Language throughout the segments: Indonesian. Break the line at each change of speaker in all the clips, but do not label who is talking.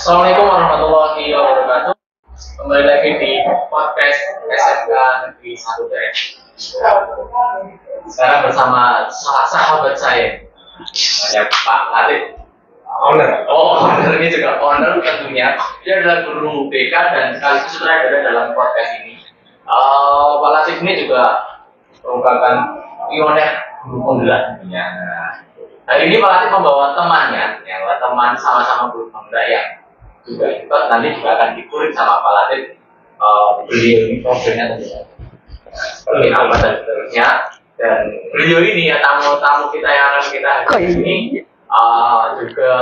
Assalamualaikum warahmatullahi wabarakatuh. Kembali lagi di podcast SMK Negeri 1 Deret. Sekarang bersama sahabat saya, namanya Pak Latif. Owner ini juga owner tentunya. Dia adalah guru BK dan sekaligus sutradara dalam podcast ini. Pak Latif ini juga merupakan pioner guru penggerak tentunya. Hari ini Pak Latif membawa temannya, yang teman sama-sama guru penggerak yang juga ikut nanti juga akan dikulik sama Pak Latif. Beliau ini profilnya tentunya seperti apa dan seterusnya. Dan beliau ini ya tamu-tamu kita yang akan kita hari ini juga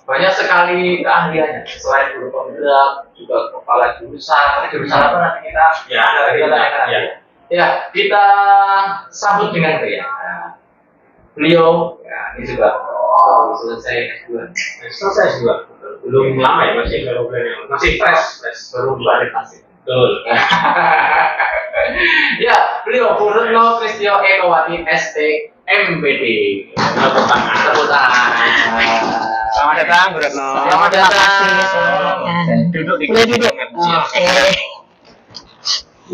banyak sekali keahliannya. Selain guru penggerak, juga kepala jurusan apa nanti kita kita sambut dengan beliau. Beliau ini juga selesai S2. Belum lama ya, masih fresh baru 2 hari masih. Betul. Ya, beliau Bu Retno Kristio Ekowati ST MPD. Tepuk tangan. Selamat datang Bu Retno. Selamat datang. Duduk di
duduk.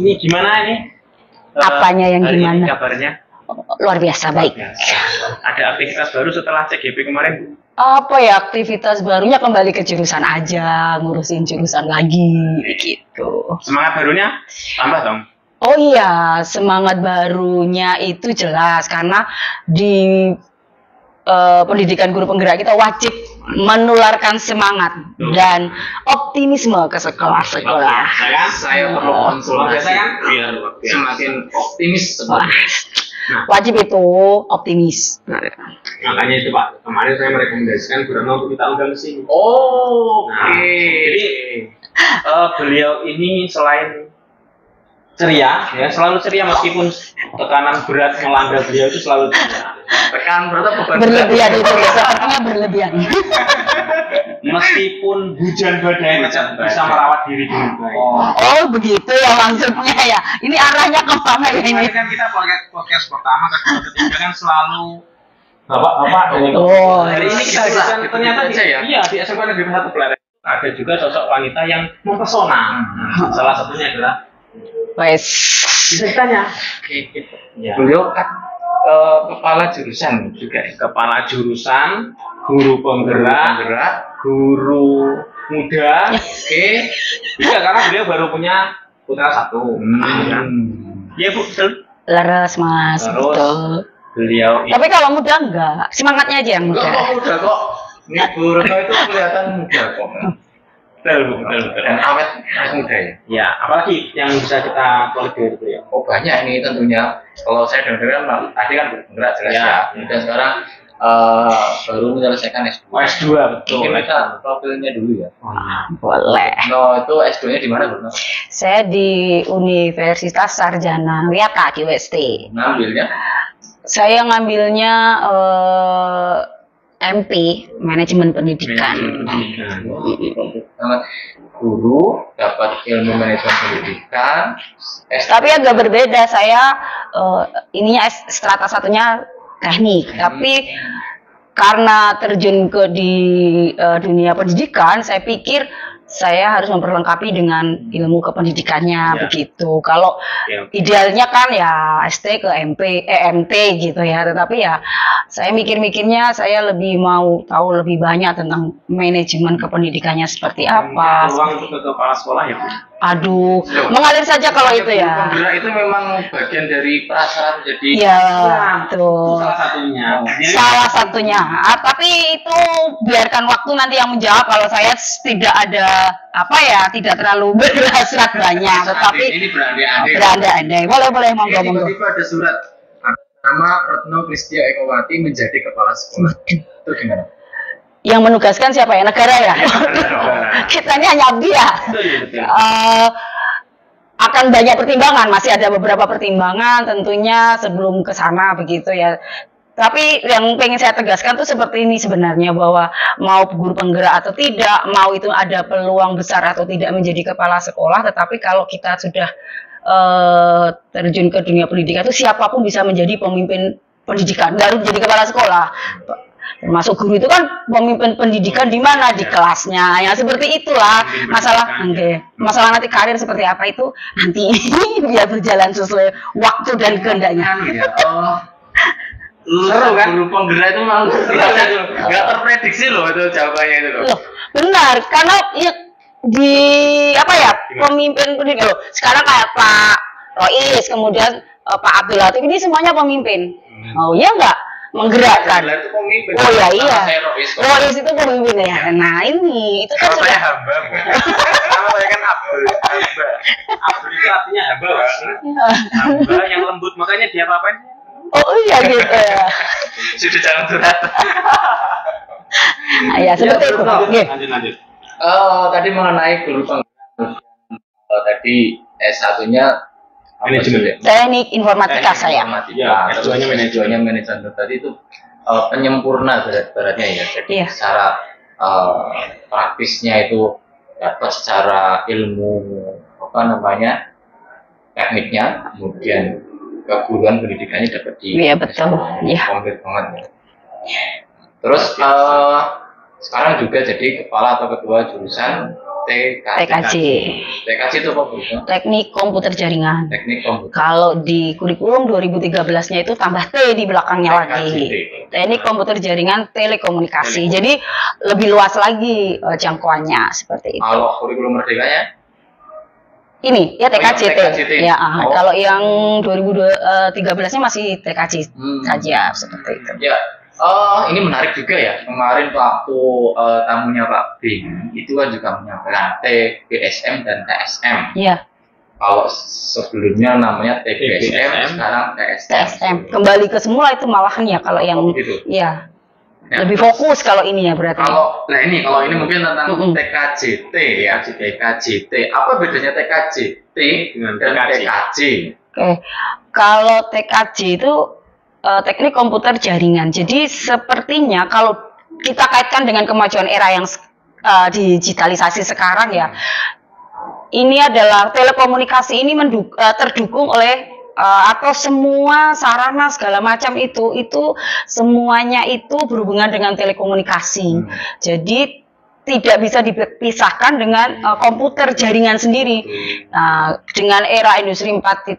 Ini gimana ini?
Apanya yang gimana?
Kabarnya?
Luar biasa, baik.
Ada aktivitas baru setelah CGP kemarin?
Apa ya, aktivitas barunya kembali ke jurusan aja, ngurusin jurusan lagi gitu.
Semangat barunya tambah dong?
Oh iya, semangat barunya itu jelas karena di pendidikan guru penggerak kita wajib menularkan semangat dan optimisme ke sekolah-sekolah.
Saya perlu konsultasi biar semakin optimis.
Wajib itu optimis.
Makanya itu Pak, kemarin saya merekomendasikan Bu Retno untuk kita undang ke sini. Jadi beliau ini selain ceria, ya selalu ceria meskipun tekanan berat melanda beliau itu selalu ceria. Tekanan berat beban
berlebihan itu sepertinya berlebihan.
Meskipun hujan badai tetap bisa merawat diri dengan baik.
Oh begitu ya maksudnya ya. Ini arahnya ke mana ini?
Kemarin kan kita podcast pertama, kedua, ketiga kan selalu bapak dan itu. Hari ini kita ajukan ternyata iya di SMK Negeri 1 Pleret ada juga sosok wanita yang mempesona. Salah satunya adalah bisa ditanya. Beliau kan kepala jurusan juga, kepala jurusan, guru penggerak, guru muda. Bisa karena beliau baru punya putra 1. Iya Bu, betul.
Laras Mas, betul.
Beliau.
Tapi kalau muda enggak, semangatnya aja yang muda.
Muda kok. Ini Bu Retno itu kelihatan muda kok. Betul. Dan awet muda ya. Ya, apalagi yang bisa kita kulik dari itu ya? Banyak ini tentunya. Kalau saya dengar tadi kan bergerak jelas ya. Dan sekarang baru menyelesaikan S2. S2 betul. Mungkin kita profilnya dulu ya.
Boleh.
Itu S2-nya di mana, Bu?
Saya di Universitas Sarjana Wiyata di UST.
Ngambilnya?
Saya ngambilnya MP, Manajemen Pendidikan.
Guru dapat ilmu manajemen pendidikan.
Tapi agak berbeda. Saya ininya strata satunya teknik, tapi karena terjun ke di dunia pendidikan, saya pikir saya harus memperlengkapi dengan ilmu kependidikannya begitu. Kalau idealnya kan ya ST ke MT gitu ya. Tetapi ya saya mikirnya saya lebih mau tahu lebih banyak tentang manajemen kependidikannya seperti apa.
Ruang untuk ke kepala sekolah ya Bu?
Aduh, mengalir saja kalau itu ya.
Penggerak itu memang bagian dari prasyarat jadi.
Iya, betul.
Salah satunya.
Tapi itu biarkan waktu nanti yang menjawab. Kalau saya tidak ada tidak terlalu berhasrat banyak. Tetapi
ini
berandai-andai. Boleh monggo.
Tiba-tiba ada surat nama Retno Kristio Ekowati menjadi kepala sekolah. Itu gimana?
Yang menugaskan siapa ya? Negara ya? Kita ini hanya abdi ya? Akan banyak pertimbangan, masih ada beberapa pertimbangan tentunya sebelum ke sana begitu ya. Tapi yang pengen saya tegaskan tuh seperti ini sebenarnya, bahwa mau guru penggerak atau tidak, mau itu ada peluang besar atau tidak menjadi kepala sekolah, tetapi kalau kita sudah terjun ke dunia pendidikan itu siapapun bisa menjadi pemimpin pendidikan, baru menjadi kepala sekolah. Termasuk guru itu kan pemimpin pendidikan di mana, di kelasnya, ya seperti itulah. Masalah nanti karir seperti apa itu nanti biar berjalan sesuai waktu dan kehendaknya.
Seru kan? Guru penggerak itu memang nggak terprediksi loh itu jawabannya itu loh.
Benar, karena ya di apa ya pemimpin pendidikan loh. Sekarang kayak Pak Rois, kemudian Pak Abdul Latif ini semuanya pemimpin. Oh iya nggak menggerakkan. Oh ya iya. Rois itu pemimpin ya. Nah ini itu kan
kalau
sudah.
saya hamba. Kalau saya kan Abdul itu artinya hamba. Hamba yang lembut, makanya dia apa-apain.
Oh iya gitu ya.
Sudah jalan surat.
Ya seperti itu.
Lanjut.
Tadi mengenai guru penggerak, tadi S1-nya
manajemen.
Teknik informatika saya.
Ya, S2-nya manajemen. Tadi itu penyempurna berat-beratnya ya. Jadi secara praktisnya itu dapat secara ilmu tekniknya, kemudian keguruan pendidikannya dapat di.
Iya betul. Iya.
Komplit banget. Terus sekarang juga jadi kepala atau ketua jurusan
TKJ.
TKJ itu apa Bu?
Teknik komputer jaringan.
Teknik komputer.
Kalau di kurikulum 2013-nya itu tambah T di belakangnya lagi. Teknik komputer jaringan telekomunikasi. Jadi lebih luas lagi jangkauannya seperti itu.
Kalau kurikulum merdekanya?
Ini ya TKJT. Ya, kalau yang 2013-nya masih TKJ saja seperti itu.
Ya. Ini menarik juga ya. Kemarin waktu tamunya Pak B itu kan juga menyampaikan TBSM dan TSM.
Iya.
Kalau sebelumnya namanya TBSM, sekarang TSM.
Kembali ke semula itu malahan ya kalau yang
gitu.
Ya. Lebih fokus kalau ini ya berarti.
Kalau ini mungkin tentang TKJT ya, TKJT. Apa bedanya TKJT dengan TKJ?
Oke. Kalau TKJ itu teknik komputer jaringan. Jadi sepertinya kalau kita kaitkan dengan kemajuan era yang digitalisasi sekarang ya, ini adalah telekomunikasi ini terdukung oleh atau semua sarana segala macam itu semuanya itu berhubungan dengan telekomunikasi. Jadi tidak bisa dipisahkan dengan komputer jaringan sendiri. Dengan era industri 4.0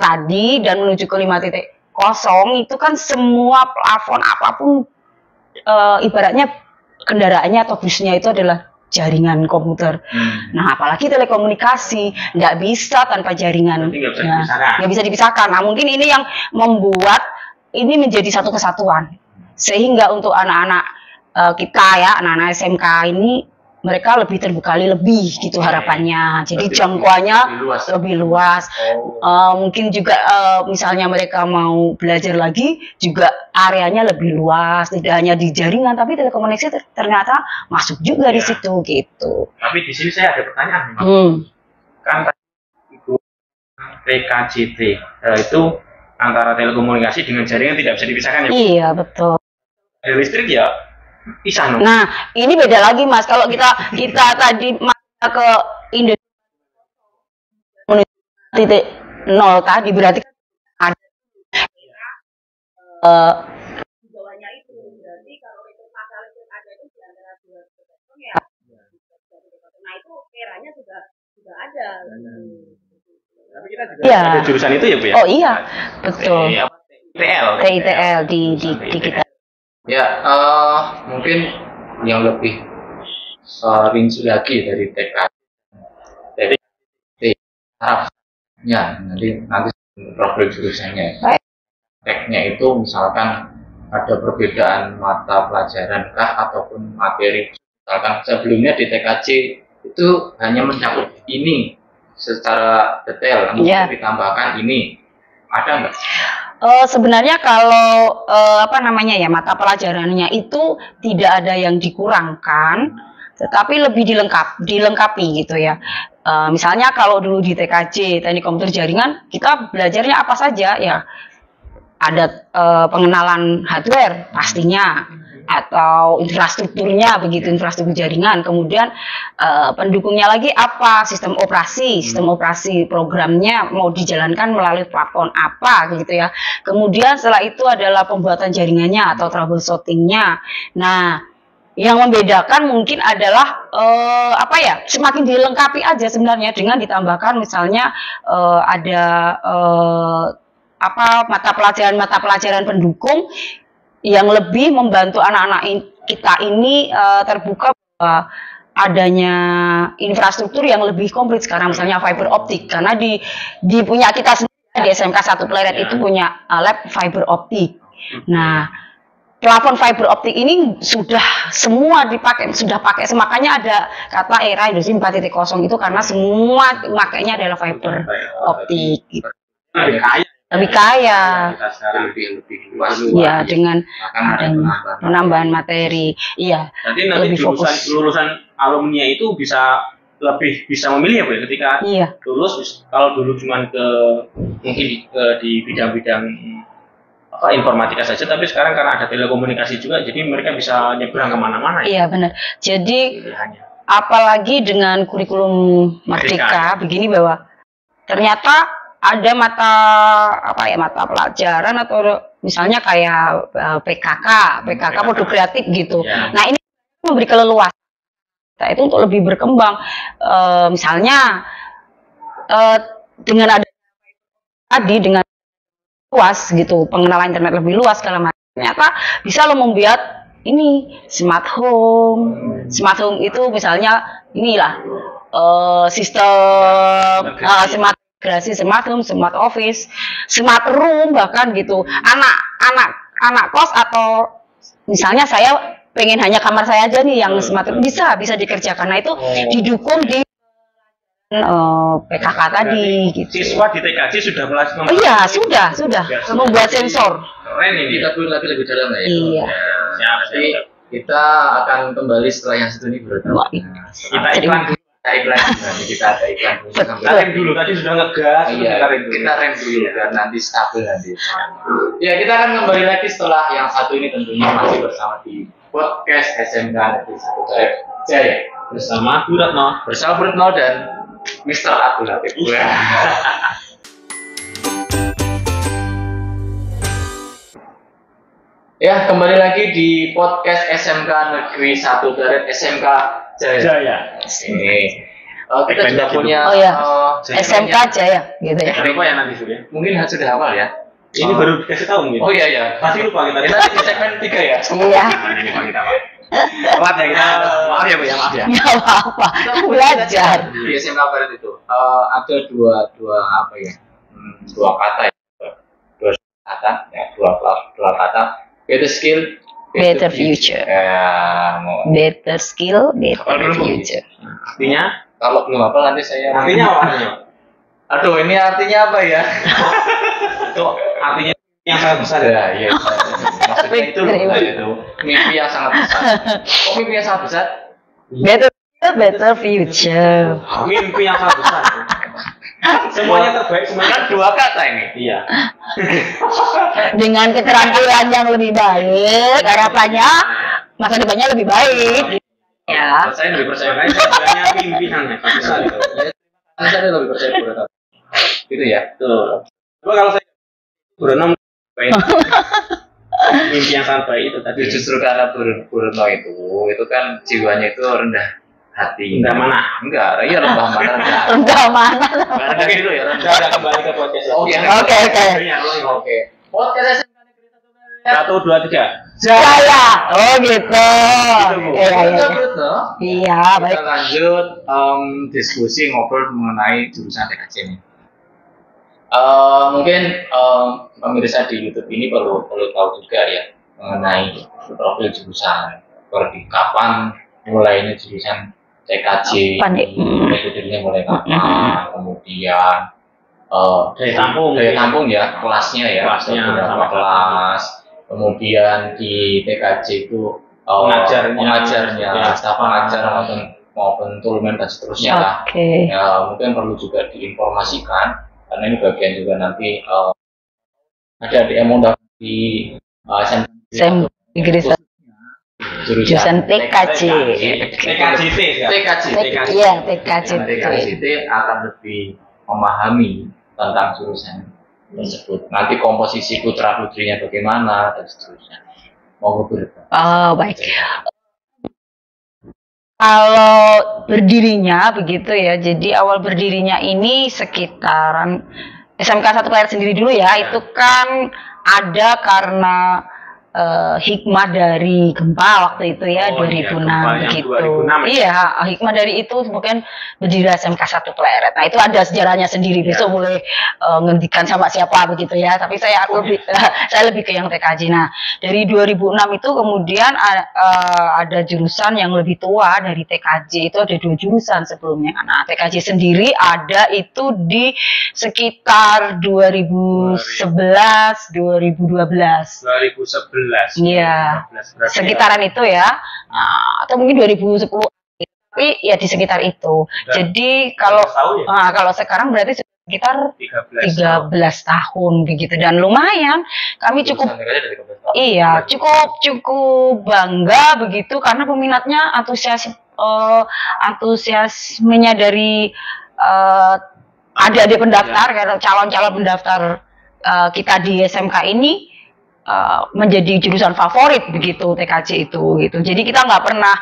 tadi dan menuju ke 5.0 itu kan semua plafon apapun ibaratnya kendaraannya atau busnya itu adalah jaringan komputer. Nah, apalagi telekomunikasi nggak bisa tanpa jaringan. Nggak bisa dipisahkan. Nah, mungkin ini yang membuat ini menjadi satu kesatuan. Sehingga untuk anak-anak kita ya, anak-anak SMK ini mereka lebih terbekali lebih gitu harapannya. Jadi jangkauannya lebih luas. Mungkin juga misalnya mereka mau belajar lagi juga areanya lebih luas. Tidak hanya di jaringan tapi telekomunikasi ternyata masuk juga di situ gitu.
Tapi di sini saya ada pertanyaan. Kan Ibu TKJT itu antara telekomunikasi dengan jaringan tidak bisa dipisahkan ya?
Iya betul.
Dari listrik ya bisa.
Nah, ini beda lagi Mas. Kalau kita tadi ke Indonesia titik nol tadi berarti ada bawahnya itu. Berarti kalau itu pasal itu ada itu di antara dua spektrum ya. Nah, itu eranya sudah ada.
Tapi kita juga ada jurusan itu ya, Bu ya?
Oh iya, betul. TITL di kita.
Ya, mungkin yang lebih rinci lagi dari tarafnya nanti problem jurusannya. Tekniknya itu misalkan ada perbedaan mata pelajaran kah ataupun materi. Misalkan sebelumnya di TKJ itu hanya mencakup ini secara detail, kemudian ditambahkan ini. Ada nggak?
Sebenarnya kalau mata pelajarannya itu tidak ada yang dikurangkan, tetapi lebih dilengkapi gitu ya. Misalnya kalau dulu di TKJ teknik komputer jaringan kita belajarnya apa saja ya, ada pengenalan hardware pastinya, atau infrastrukturnya begitu, infrastruktur jaringan. Kemudian pendukungnya lagi apa, sistem operasi programnya mau dijalankan melalui platform apa gitu ya. Kemudian setelah itu adalah pembuatan jaringannya atau troubleshootingnya. Nah, yang membedakan mungkin adalah semakin dilengkapi aja sebenarnya dengan ditambahkan misalnya ada mata pelajaran pendukung yang lebih membantu anak-anak kita ini terbuka bahwa adanya infrastruktur yang lebih komplit sekarang, misalnya fiber optik, karena di punya kita sendiri di SMK 1 Pleret itu punya lab fiber optik. Nah, plafon fiber optik ini sudah semua pakai, makanya ada kata era industri 4.0 itu karena semua makanya adalah fiber optik gitu. Lebih kaya
lebih luas
ya, dengan adanya penambahan materi. Iya,
nanti lulusan alumni itu lebih bisa memilih ya Bu, ketika lulus. Kalau dulu cuma mungkin di bidang-bidang informatika saja, tapi sekarang karena ada telekomunikasi juga, jadi mereka bisa nyebrang kemana-mana.
Iya benar. Jadi apalagi dengan kurikulum Merdeka begini, bahwa ternyata ada mata pelajaran atau misalnya kayak PKK produk kreatif gitu. Nah, ini memberi keleluasan kita itu untuk lebih berkembang. Misalnya dengan ada tadi dengan luas gitu, pengenalan internet lebih luas segala macam, ternyata bisa lo membuat ini smart home itu misalnya inilah sistem smart home, smart office, smart room bahkan gitu. Anak kos atau misalnya saya pengen hanya kamar saya aja nih yang smart room, bisa dikerjakan. Nah, itu didukung di PKK tadi gitu.
Siswa di TKJ sudah melakukan.
Iya, sudah membuat sensor.
Keren ini. Kita perlu lagi lebih dalam ya.
Iya.
Jadi kita akan kembali setelah yang satu ini berarti.
Kita iklan dulu.
Kita ada iklan dulu.
Kita rem dulu, tadi sudah ngegas.
Iya, kita rem dulu biar nanti stabil nanti. Ya, kita akan kembali lagi setelah yang satu ini, tentunya masih bersama di podcast SMK Negeri 1 Pleret Jaya
bersama Bu
Retno dan Mr. Abdul Latif. Ya, kembali lagi di podcast SMK Negeri 1 Pleret SMK Jaya. Ini kita juga punya
SMK Jaya gitu ya.
Apa ya nanti sudah?
Mungkin sudah hafal ya.
Ini baru dikasih tahu mungkin.
Oh iya.
Pasti lupa kita.
Kita di segmen 3 ya.
Iya.
Telat ya kita. Maaf ya Bu, maaf ya.
Enggak apa-apa. Belajar.
Di SMK Pleret itu ada dua kata ya. Dua kata. Better skill,
better future. Better skill, better future.
Artinya?
Kalau belum hafal nanti saya.
Artinya apa?
Aduh, ini artinya apa ya?
Itu artinya yang sangat besar ya. Iya.
Maksudnya itu mimpi yang sangat besar. Oh, mimpi yang sangat besar?
Better skill, better future.
Mimpi yang sangat besar. Semuanya terbaik, semuanya
kan dua kata ini.
Iya.
Dengan keterampilan yang lebih baik, harapannya masa depannya lebih baik. Ya.
Saya lebih percaya lagi sebenarnya mimpiannya besar itu.
Saya lebih percaya Buretno. Gitu ya.
Tuh. Coba kalau saya Buretno mimpi yang sangat baik itu tadi.
Justru karena Buretno itu kan jiwanya itu rendah hati.
Rendah mana?
Enggak, iya rendah mana?
Rendah mana?
Rendah dulu ya.
Rendah kembali ke podcast.
Oke. Podcast SMK Negeri
1, 2, 3.
Jaya. Oh gitu. Iya, baik.
Kita lanjut diskusi ngobrol mengenai jurusan TKJ ini. Mungkin pemirsa di YouTube ini perlu tahu juga ya mengenai profil jurusan. Seperti kapan mulainya jurusan TKJ, metodenya mulai kapan, kemudian daya tampung ya, kelasnya ya, beberapa kelas, kemudian di TKJ itu pengajarnya, staf pengajar maupun tulmen dan seterusnya lah. Ya, mungkin perlu juga diinformasikan karena ini bagian juga nanti ada DM di
Negeri 1 jurusan TKJ. Iya,
TKJT akan lebih memahami tentang jurusan tersebut. Nanti komposisi putra putrinya bagaimana dan seterusnya. Mau
Oh, baik. Kalau berdirinya begitu ya, jadi awal berdirinya ini sekitaran SMK 1 Pleret sendiri dulu ya, itu kan ada karena hikmah dari gempa waktu itu ya, 2006 gitu. Iya, hikmah dari itu mungkin berdiri SMK 1 Pleret. Nah, itu ada sejarahnya sendiri. Besok boleh ngendikan sama siapa begitu ya. Tapi saya lebih ke yang TKJ. Nah, dari 2006 itu kemudian ada jurusan yang lebih tua dari TKJ. Itu ada 2 jurusan sebelumnya. Nah, TKJ sendiri ada itu di sekitar 2011, 2012.
2011.
Iya, sekitaran itu ya, atau mungkin 2010, tapi ya di sekitar itu. Jadi kalau sekarang berarti sekitar 13 tahun begitu, dan lumayan kami cukup bangga begitu karena peminatnya antusiasmenya dari adik-adik pendaftar, calon-calon pendaftar kita di SMK ini menjadi jurusan favorit begitu TKJ itu gitu. Jadi kita nggak pernah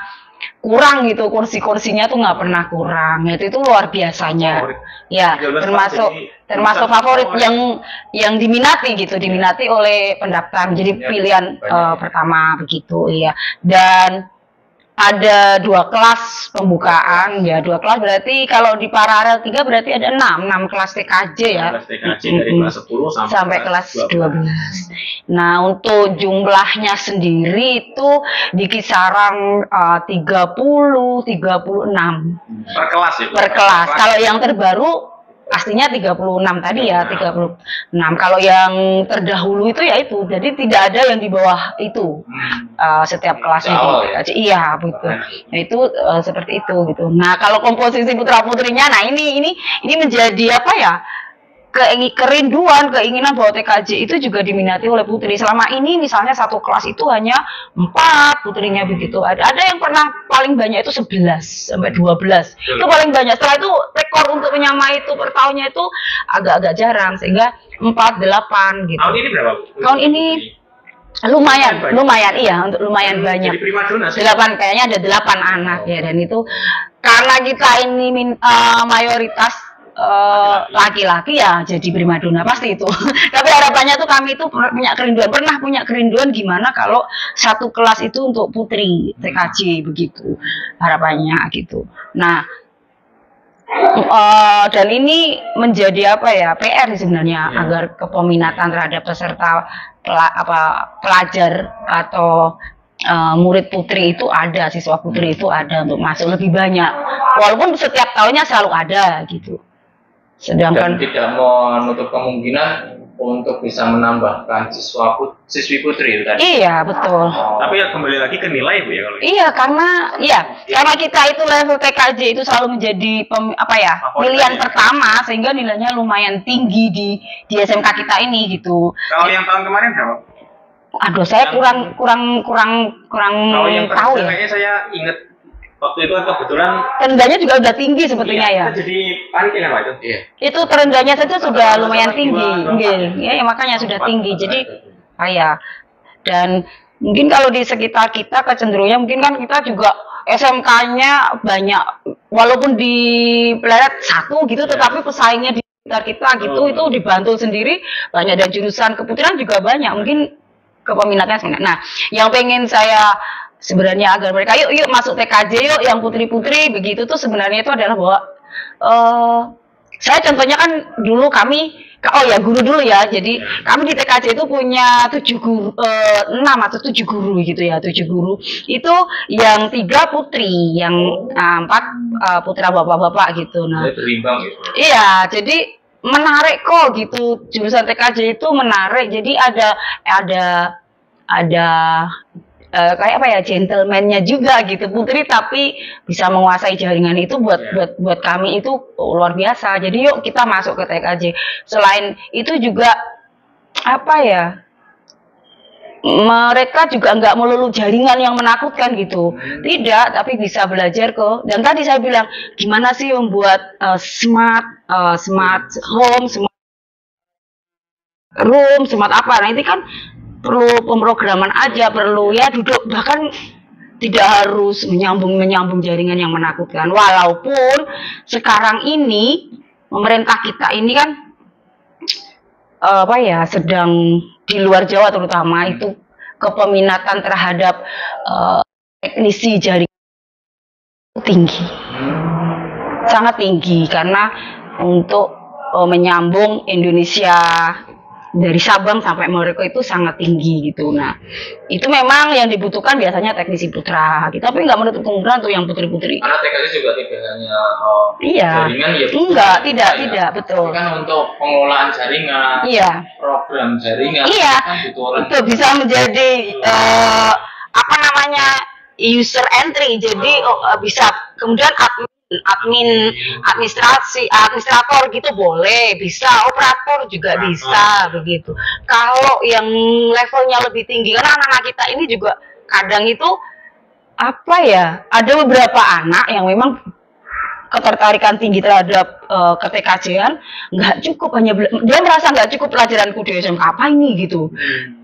kurang gitu, kursinya tuh nggak pernah kurang. Itu luar biasanya. Ya, termasuk favorit yang diminati gitu, diminati oleh pendaftar. Jadi pilihan pertama begitu ya. Dan ada 2 kelas pembukaan ya, 2 kelas berarti kalau di paralel 3 berarti ada 6 kelas TKJ ya.
TKJ dari kelas 10 sampai
kelas 12. Nah, untuk jumlahnya sendiri itu di kisaran 30-36
per kelas ya.
Per kelas. Kalau yang terbaru pastinya 36 tadi ya, 36. Kalau yang terdahulu itu ya itu, jadi tidak ada yang di bawah itu. Setiap kelas itu. Iya, betul. Nah, itu seperti itu gitu. Nah, kalau komposisi putra-putrinya, nah ini menjadi apa ya? Keinginan bahwa TKJ itu juga diminati oleh putri. Selama ini misalnya satu kelas itu hanya 4 putrinya begitu. Ada yang pernah paling banyak itu 11 sampai 12. Itu paling banyak. Setelah itu rekor untuk menyamai itu per tahunnya itu agak-agak jarang, sehingga 4, 8 gitu.
Tahun ini berapa?
Tahun ini lumayan iya, untuk lumayan banyak.
Jadi primadona
8, kayaknya ada 8 anak ya, dan itu karena kita ini mayoritas laki-laki ya jadi primadona pasti itu. Tapi harapannya tuh kami itu pernah punya kerinduan gimana kalau satu kelas itu untuk putri TKJ begitu harapannya gitu. Nah, dan ini menjadi apa ya, PR sebenarnya agar kepeminatan terhadap peserta pelajar atau murid putri itu ada, siswa putri itu ada untuk masuk lebih banyak, walaupun setiap tahunnya selalu ada gitu. Sedangkan
dan tidak menutup kemungkinan untuk bisa menambahkan siswi putri tadi.
Iya, betul.
Tapi ya kembali lagi ke nilai Bu ya kalau.
Iya, karena kita itu level TKJ itu selalu menjadi pilihan pertama, sehingga nilainya lumayan tinggi di SMK kita ini gitu.
Kalau yang tahun kemarin berapa?
Aduh, saya kurang
kalau yang
tahu ya.
Kayaknya saya ingat waktu itu kebetulan
terendahnya juga udah tinggi sebetulnya ya.
Jadi panik kan Pak itu? Iya.
Itu terendahnya saja sudah lumayan tinggi. Ya, makanya sudah tinggi. Jadi dan mungkin kalau di sekitar kita kecenderungannya mungkin kan kita juga SMK-nya banyak, walaupun di Pleret 1 gitu, tetapi pesaingnya di sekitar kita gitu itu di Bantul sendiri banyak, dan jurusan keputrian juga banyak. Mungkin kepeminatnya sebenarnya. Nah, yang pengen saya sebenarnya agar mereka yuk masuk TKJ yuk yang putri-putri begitu tuh sebenarnya itu adalah bahwa saya contohnya kan dulu kami guru dulu ya, jadi kami di TKJ itu punya 6 atau 7 guru gitu ya, 7 guru itu yang 3 putri, yang 4 putra bapak-bapak gitu. Nah,
berimbang gitu.
Iya, jadi menarik kok gitu, jurusan TKJ itu menarik. Jadi ada kayak apa ya, gentleman-nya juga gitu, putri tapi bisa menguasai jaringan itu buat kami itu luar biasa. Jadi yuk kita masuk ke TKJ. Selain itu juga apa ya, mereka juga nggak melulu jaringan yang menakutkan gitu, tidak, tapi bisa belajar kok. Dan tadi saya bilang gimana sih membuat smart home, smart room, smart apa. Nah ini kan perlu pemrograman aja, perlu ya duduk, bahkan tidak harus menyambung jaringan yang menakutkan. Walaupun sekarang ini pemerintah kita ini kan sedang di luar Jawa terutama itu kepeminatan terhadap teknisi jaringan tinggi, sangat tinggi, karena untuk menyambung Indonesia dari Sabang sampai Merauke itu sangat tinggi gitu. Nah, itu memang yang dibutuhkan biasanya teknisi putra. Kita tapi nggak menutup kemungkinan untuk yang putri-putri.
Karena teknisi juga tidak hanya jaringan ya.
Enggak, tidak, betul.
Tapi kan untuk pengelolaan jaringan, program jaringan, kan butuh orang. Itu
bisa menjadi user entry. Jadi bisa kemudian administrator gitu boleh, bisa operator juga bisa begitu. Kalau yang levelnya lebih tinggi, karena anak-anak kita ini juga kadang itu ada beberapa anak yang memang ketertarikan tinggi terhadap keTKJ-an, nggak cukup hanya dia merasa nggak cukup pelajaranku di SMK apa ini gitu.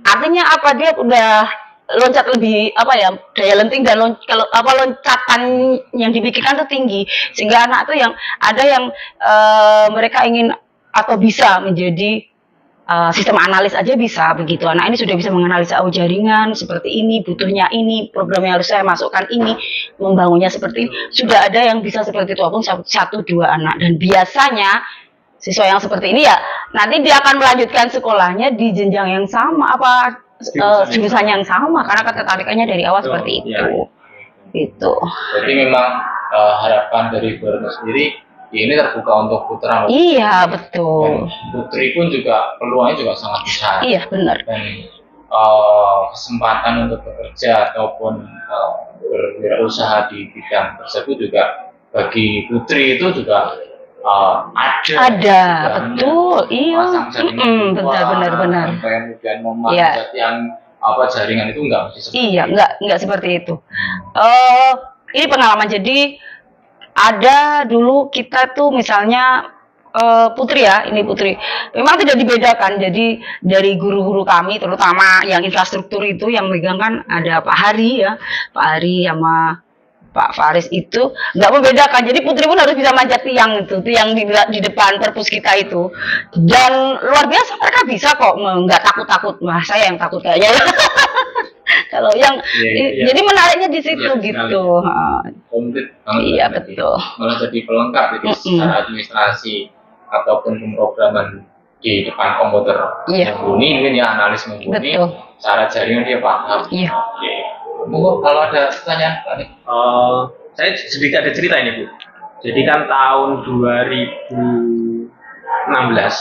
Artinya apa, dia udah loncat lebih daya lenting dan loncatan yang dipikirkan itu tinggi, sehingga anak itu yang ada yang mereka ingin atau bisa menjadi sistem analis aja bisa begitu. Anak ini sudah bisa menganalisa jaringan seperti ini, butuhnya ini, program yang harus saya masukkan ini, membangunnya seperti ini. Sudah ada yang bisa seperti itu, walaupun 1-2 anak. Dan biasanya siswa yang seperti ini ya nanti dia akan melanjutkan sekolahnya di jenjang yang sama jurusan yang sama, karena ketertarikannya dari awal seperti itu. Gitu.
Jadi memang harapan dari Bu Retno sendiri ini terbuka untuk putra.
Iya, betul.
Dan putri pun juga peluangnya juga sangat besar.
Iya, benar.
Dan kesempatan untuk bekerja ataupun berwirausaha di bidang tersebut juga bagi putri itu juga ada,
betul, iya, benar.
Kemudian memanjat yang jaringan itu enggak mesti seperti
itu. Enggak seperti itu. Ini pengalaman. Jadi ada dulu kita tuh misalnya putri, memang tidak dibedakan. Jadi dari guru-guru kami, terutama yang infrastruktur itu yang megang kan ada Pak Hari sama Pak Faris, itu nggak membedakan. Jadi putri pun harus bisa manjat tiang di depan perpus kita itu, dan luar biasa mereka bisa kok, nggak takut. Wah, saya yang takut kayaknya. Kalau yang jadi menariknya di situ gitu.
Komplit banget.
Iya, betul.
Malah jadi pelengkap itu secara administrasi ataupun pemrograman di depan komputer mumpuni, mungkin ya analis mumpuni, cara jaringan dia paham.
Iya.
Bu, kalau ada pertanyaan,
saya sedikit ada cerita ini, Bu. Jadi kan tahun 2016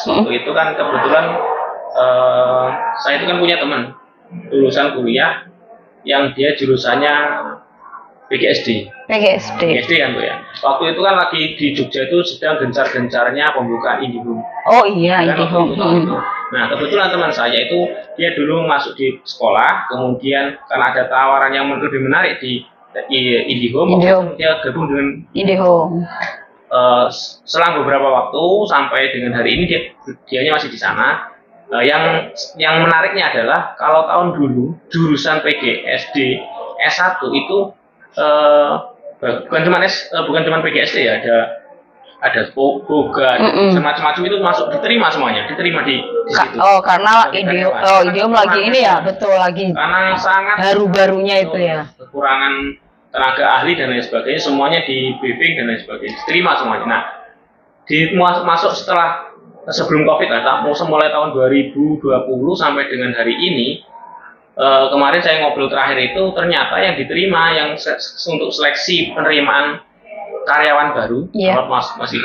waktu itu kan kebetulan saya itu kan punya teman lulusan kuliah yang dia jurusannya PGSD kan, Bu ya. Waktu itu kan lagi di Jogja itu sedang gencar-gencarnya pembukaan IndiHome.
Oh iya, IndiHome.
Nah, kebetulan teman saya itu dia dulu masuk di sekolah, kemudian karena ada tawaran yang lebih menarik di IndiHome, dia gabung dengan
IndiHome.
Selang beberapa waktu sampai dengan hari ini dianya masih di sana. Yang menariknya adalah kalau tahun dulu jurusan PGSD S1 itu bukan cuma PGSD ya, ada boga, semacam itu masuk, diterima semuanya, diterima di situ.
Oh, karena IndiHome lagi ini ya, betul, lagi
karena sangat
baru-barunya itu ya,
kekurangan tenaga ahli dan lain sebagainya, semuanya di briefing dan lain sebagainya, diterima semuanya. Nah, masuk setelah sebelum COVID, mulai tahun 2020 sampai dengan hari ini. Kemarin saya ngobrol terakhir itu ternyata yang diterima yang untuk seleksi penerimaan karyawan baru, masih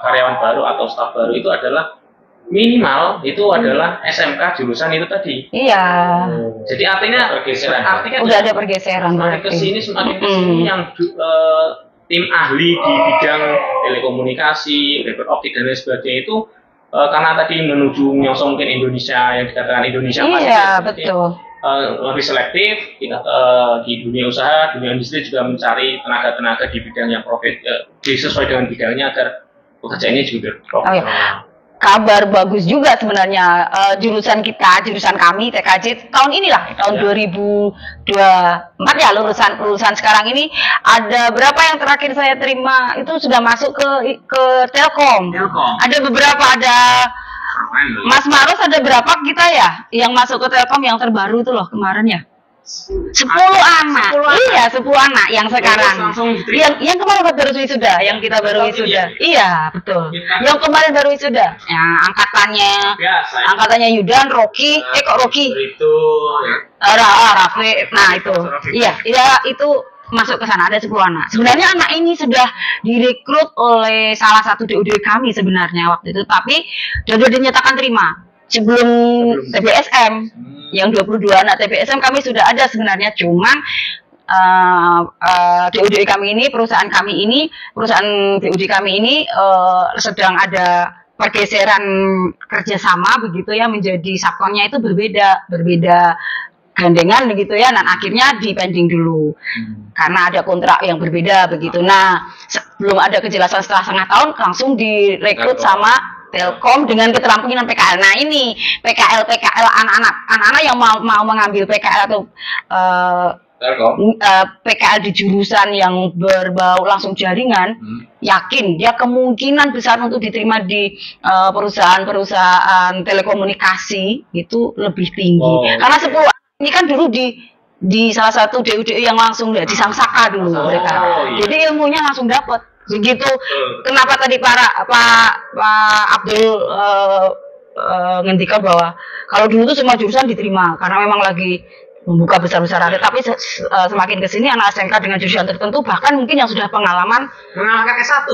karyawan baru atau staf baru itu adalah minimal itu adalah SMK jurusan itu tadi.
Iya.
Jadi artinya
udah ada pergeseran.
Semakin kesini yang tim ahli di bidang telekomunikasi, fiber optik dan lain sebagainya itu karena tadi menuju nyongsong mungkin Indonesia yang dikatakan Indonesia.
Iya, betul.
lebih selektif di dunia usaha, dunia industri juga mencari tenaga-tenaga di bidang yang sesuai dengan bidangnya agar pekerjaannya juga profesional.
Kabar bagus juga sebenarnya jurusan kami TKJ tahun inilah tahun 2024 ya lulusan sekarang ini ada berapa yang terakhir saya terima itu sudah masuk ke Telkom. Ada beberapa Mas Maros ada berapa kita ya yang masuk ke Telkom yang terbaru itu loh kemarin ya. 10 anak. Iya, 10 anak yang sekarang. Yang kemarin baru wisuda, yang kita baru wisuda. Iya, betul. Yang kemarin baru wisuda. Ya, angkatannya Yudan, Rocky, kok Rocky? Itu Rafi. Nah, itu. Iya, itu masuk ke sana ada 10 anak. Sebenarnya anak ini sudah direkrut oleh salah satu DOD kami sebenarnya waktu itu, tapi sudah dinyatakan terima. Sebelum TBSM yang 22 anak TBSM kami sudah ada sebenarnya, cuman DOD kami ini perusahaan DOD kami ini sedang ada pergeseran kerjasama begitu ya, menjadi subkonnya itu berbeda gandengan begitu ya, dan akhirnya dipending dulu karena ada kontrak yang berbeda begitu. Nah, belum ada kejelasan setelah setengah tahun langsung direkrut sama Telkom dengan keterampilan PKL. Nah ini PKL anak-anak yang mau mengambil PKL atau PKL di jurusan yang berbau langsung jaringan, yakin dia kemungkinan besar untuk diterima di perusahaan telekomunikasi itu lebih tinggi. Karena 10 ini kan dulu di salah satu DOD yang langsung di Samsaka dulu mereka. Jadi ilmunya langsung dapat. Begitu. Kenapa tadi Pak Abdul ngendikan bahwa kalau dulu tuh semua jurusan diterima karena memang lagi membuka besar-besaran, tapi semakin kesini anak SMK dengan jurusan tertentu bahkan mungkin yang sudah pengalaman
S1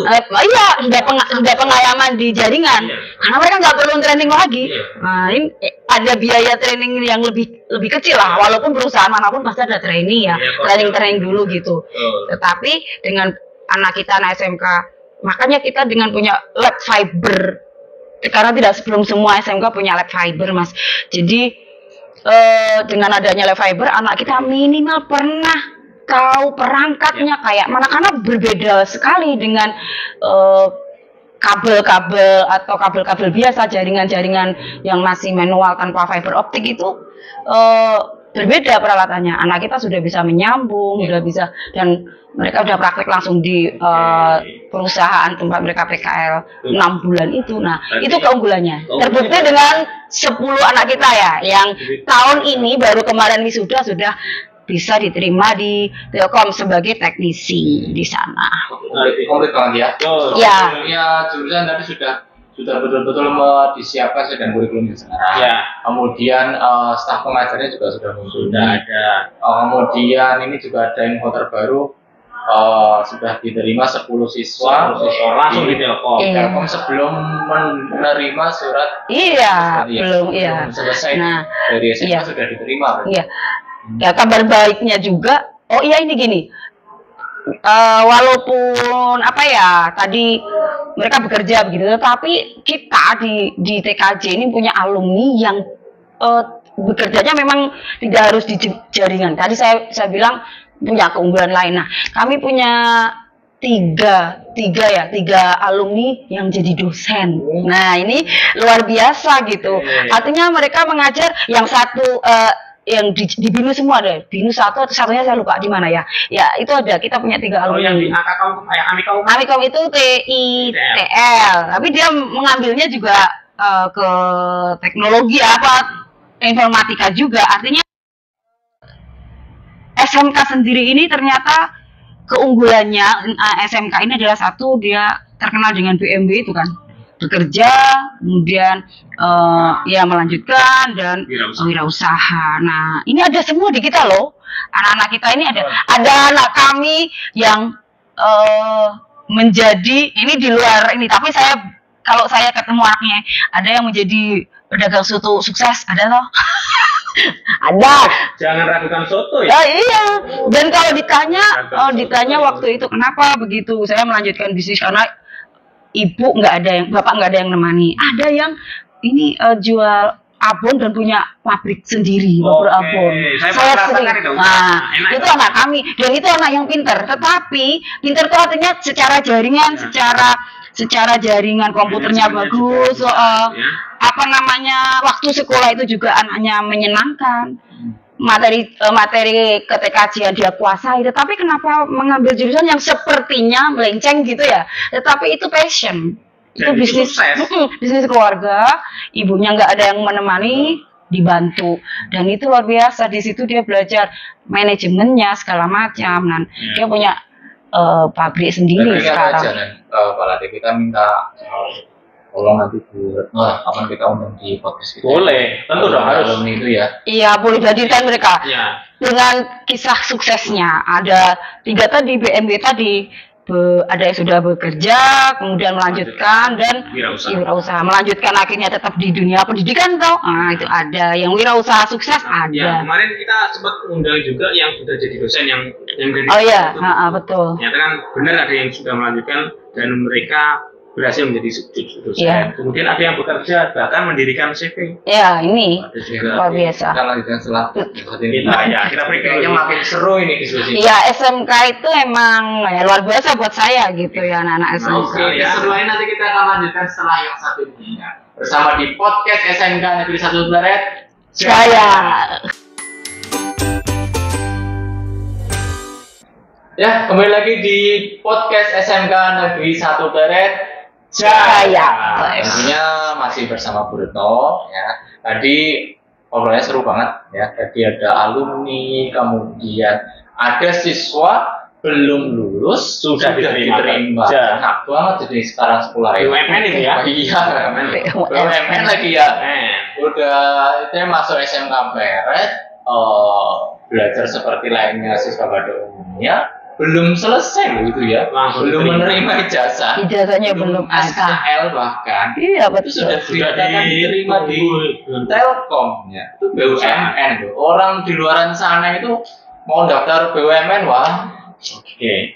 sudah pengalaman di jaringan karena mereka nggak perlu training lagi. Nah ini ada biaya training yang lebih kecil lah, walaupun perusahaan manapun pasti ada training ya, training dulu gitu. Tetapi dengan anak kita anak SMK, makanya kita dengan punya lab fiber, karena tidak sebelum semua SMK punya lab fiber Mas. Jadi dengan adanya lab fiber, anak kita minimal pernah tahu perangkatnya kayak mana, karena berbeda sekali dengan kabel-kabel atau kabel-kabel biasa, jaringan-jaringan yang masih manual tanpa fiber optik itu berbeda peralatannya. Anak kita sudah bisa menyambung, sudah bisa, dan mereka sudah praktek langsung di perusahaan tempat mereka PKL 6 bulan itu. Nah, itu keunggulannya. Terbukti dengan 10 anak kita ya, yang tahun ini baru kemarin wisuda sudah bisa diterima di Telkom sebagai teknisi di sana.
Komplit banget ya. Ya, jurusan tadi sudah betul-betul disiapkan dengan kurikulumnya sekarang. Kemudian staf pengajarnya juga sudah muncul. Sudah ada. Kemudian ini juga ada info terbaru. Sudah diterima 10 siswa langsung di Telkom. Telkom sebelum menerima surat.
Belum
selesai dari SMA sudah diterima.
Ya, kabar baiknya juga. Ini gini. Walaupun tadi mereka bekerja begitu, tapi kita di TKJ ini punya alumni yang bekerjanya memang tidak harus di jaringan. Tadi saya bilang punya keunggulan lain. Nah, kami punya tiga alumni yang jadi dosen. Nah, ini luar biasa gitu. Artinya mereka mengajar yang satu yang di BINU semua ada. BINU satu atau satunya saya lupa di mana ya. Ya, itu ada. Kita punya 3 alumni.
Yang di
Amikom itu TITL. Tapi dia mengambilnya juga ke teknologi informatika juga. Artinya SMK sendiri ini ternyata keunggulannya SMK ini adalah satu, dia terkenal dengan BMB itu kan, bekerja, kemudian melanjutkan dan wirausaha. Nah, ini ada semua di kita loh, anak-anak kita ini ada anak kami yang menjadi ini di luar ini, tapi kalau saya ketemu anaknya ada yang menjadi pedagang soto sukses, ada loh. Ada.
Jangan ragukan soto ya.
Iya. Dan kalau ditanya waktu itu kenapa begitu, saya melanjutkan bisnis karena bapak nggak ada yang nemani. Ada yang ini jual abon dan punya pabrik sendiri, pabrik abon.
Saya sering.
Nah, itu anak kami dan itu anak yang pintar. Tetapi pintar itu artinya secara jaringan, secara jaringan komputernya bagus, apa namanya, waktu sekolah itu juga anaknya menyenangkan. Materi ketika dia kuasai, tetapi kenapa mengambil jurusan yang sepertinya melenceng gitu ya? Tetapi itu passion, itu bisnis keluarga, ibunya nggak ada yang menemani, dibantu, dan itu luar biasa. Di situ dia belajar manajemennya segala macam, dan dia punya pabrik sendiri sekarang.
Pak Latif, kita minta tolong nanti kapan kita undang di podcast kita.
Boleh, tentu dong harus
itu ya.
Iya, boleh hadirkan mereka.
Ya.
Dengan kisah suksesnya. Ada 3 tadi, BMW tadi. Ada yang sudah bekerja, kemudian melanjutkan dan wirausaha. Melanjutkan akhirnya tetap di dunia pendidikan toh. Nah, itu ada yang wirausaha sukses ada.
Ya, kemarin kita sempat undang juga yang sudah jadi dosen yang
Oh iya, betul.
Ternyata kan benar ada yang sudah melanjutkan dan mereka berhasil menjadi dosen.
Ya.
Kemudian ada yang bekerja bahkan mendirikan CV.
Ya, ini luar biasa.
Kita lanjutkan setelah
kita break
kayaknya makin seru ini diskusi.
Iya, SMK itu emang luar biasa buat saya gitu ya, anak-anak SMK.
Oke, keseruan nanti kita akan lanjutkan setelah yang satu ini ya. Bersama di podcast SMK Negeri 1 Barat
Jaya.
Ya, kembali lagi di podcast SMK Negeri 1 Barat
Jaya.
Tentunya masih bersama Bu Retno ya. Tadi obrolannya seru banget ya. Tadi ada alumni, kemudian ada siswa belum lulus sudah diterima. Enak banget jadi sekarang sekolah ya.
BUMN itu ya?
Iya, BUMN lagi ya. Udah itu masuk SMK Barat, belajar seperti lainnya siswa pada umumnya. Belum selesai loh itu ya, belum menerima ijazah.
Ijazahnya belum
SKL bahkan.
Iya betul.
Itu sudah diterima di Telkom ya. Itu BUMN loh. Orang di luaran sana itu mau daftar BUMN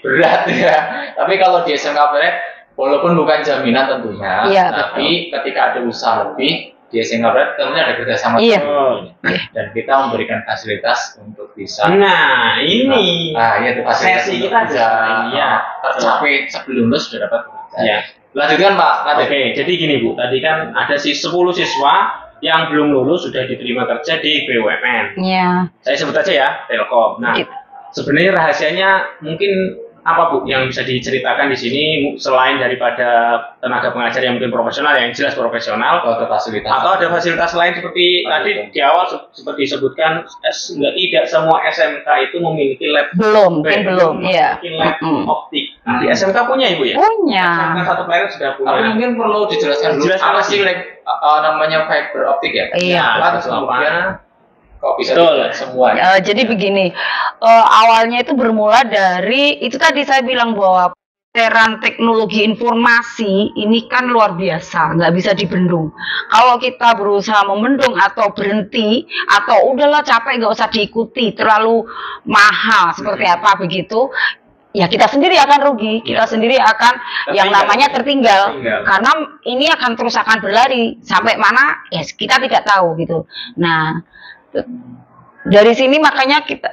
berat ya. Tapi kalau di SMK Barat, walaupun bukan jaminan tentunya,
iya,
tapi ketika ada usaha lebih di SMK Barat tentunya ada kerjasama dan kita memberikan fasilitas untuk bisa
ini
itu fasilitas
sesi
untuk
kita
bisa tercapai sebelum lulus sudah dapat kerja.
Ya.
Lanjutkan Pak.
Oke, jadi gini Bu, tadi kan ada 10 siswa yang belum lulus sudah diterima kerja di BUMN.
Iya.
Saya sebut aja ya, Telkom. Nah, sebenarnya rahasianya mungkin apa Bu yang bisa diceritakan di sini selain daripada tenaga pengajar yang mungkin profesional, yang jelas profesional, atau ada fasilitas lain seperti tadi di awal seperti disebutkan tidak semua SMK itu memiliki lab.
Belum, ya.
Mungkin lab optik. Nah, di SMK punya Ibu ya?
Punya.
SMK 1 Barat sudah punya.
Tapi mungkin perlu dijelaskan dulu apa sih namanya fiber optik ya?
Iya.
Kemudian kok bisa semua?
Jadi begini, awalnya itu bermula dari itu tadi saya bilang bahwa peran teknologi informasi ini kan luar biasa, nggak bisa dibendung. Kalau kita berusaha membendung atau berhenti atau udahlah capek nggak usah diikuti, terlalu mahal seperti apa begitu, ya kita sendiri akan rugi, kita sendiri akan yang namanya tertinggal. Karena ini akan terus akan berlari sampai mana ya kita tidak tahu gitu. Nah, dari sini makanya kita,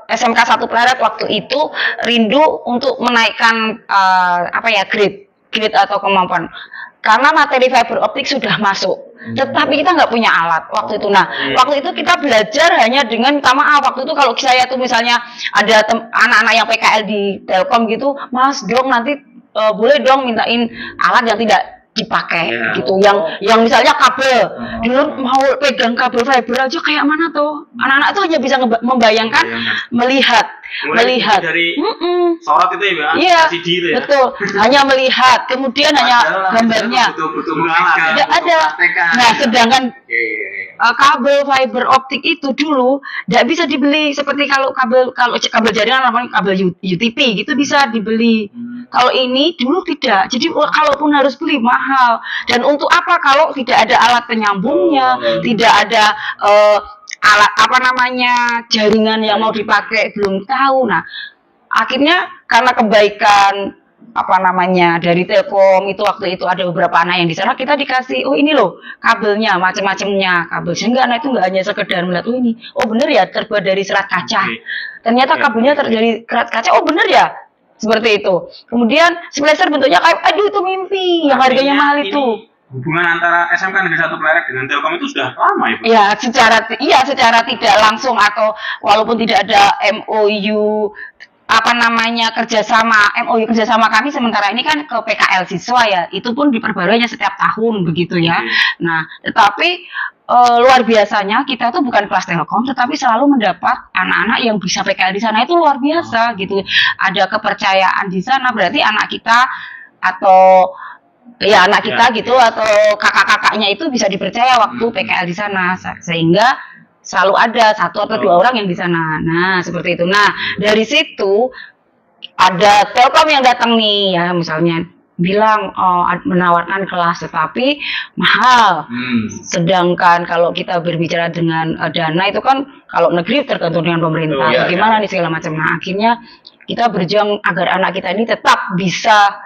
SMK 1 Barat waktu itu rindu untuk menaikkan grade atau kemampuan, karena materi fiber optik sudah masuk, tetapi kita nggak punya alat waktu itu. Nah, waktu itu kita belajar hanya dengan waktu itu kalau saya tuh misalnya ada anak-anak yang PKL di Telkom gitu, Mas dong nanti boleh dong mintain alat yang tidak dipakai gitu, yang misalnya kabel dulu mau pegang kabel fiber aja kayak mana tuh, anak-anak tuh hanya bisa membayangkan, melihat
dari sorot itu ya,
iya, betul, hanya melihat, kemudian hanya gambarnya tidak ada. Nah, sedangkan kabel fiber optik itu dulu tidak bisa dibeli seperti kalau kabel jaringan namanya kabel UTP gitu bisa dibeli. Kalau ini dulu tidak, jadi kalaupun harus beli mahal. Dan untuk apa kalau tidak ada alat penyambungnya, tidak ada alat jaringan yang mau dipakai belum tahu. Nah, akhirnya karena kebaikan apa namanya dari Telkom itu waktu itu ada beberapa anak yang di sana kita dikasih oh ini loh kabelnya macam-macamnya kabel sehingga anak itu nggak hanya sekedar melihat oh ini oh bener ya terbuat dari serat kaca ternyata kabelnya dari serat kaca oh bener ya seperti itu kemudian splicer bentuknya kayak aduh itu mimpi yang harganya mahal itu
hubungan antara SMK Negeri 1 Pleret dengan Telkom itu sudah lama ya?
Ya, secara tidak langsung atau walaupun tidak ada MOU apa namanya MOU kerjasama kami sementara ini kan ke PKL siswa ya itu pun diperbarui hanya setiap tahun begitu ya. Nah tetapi luar biasanya kita tuh bukan kelas Telkom tetapi selalu mendapat anak-anak yang bisa PKL di sana itu luar biasa gitu ada kepercayaan di sana berarti anak kita atau ya anak kita gitu atau kakak-kakaknya itu bisa dipercaya waktu PKL di sana sehingga selalu ada 1 atau 2 orang yang di sana. Nah, seperti itu. Nah, dari situ ada Telkom yang datang nih ya, misalnya bilang menawarkan kelas tetapi mahal. Sedangkan kalau kita berbicara dengan dana itu kan kalau negeri tergantung dengan pemerintah. Bagaimana nih segala macam. Nah, akhirnya kita berjuang agar anak kita ini tetap bisa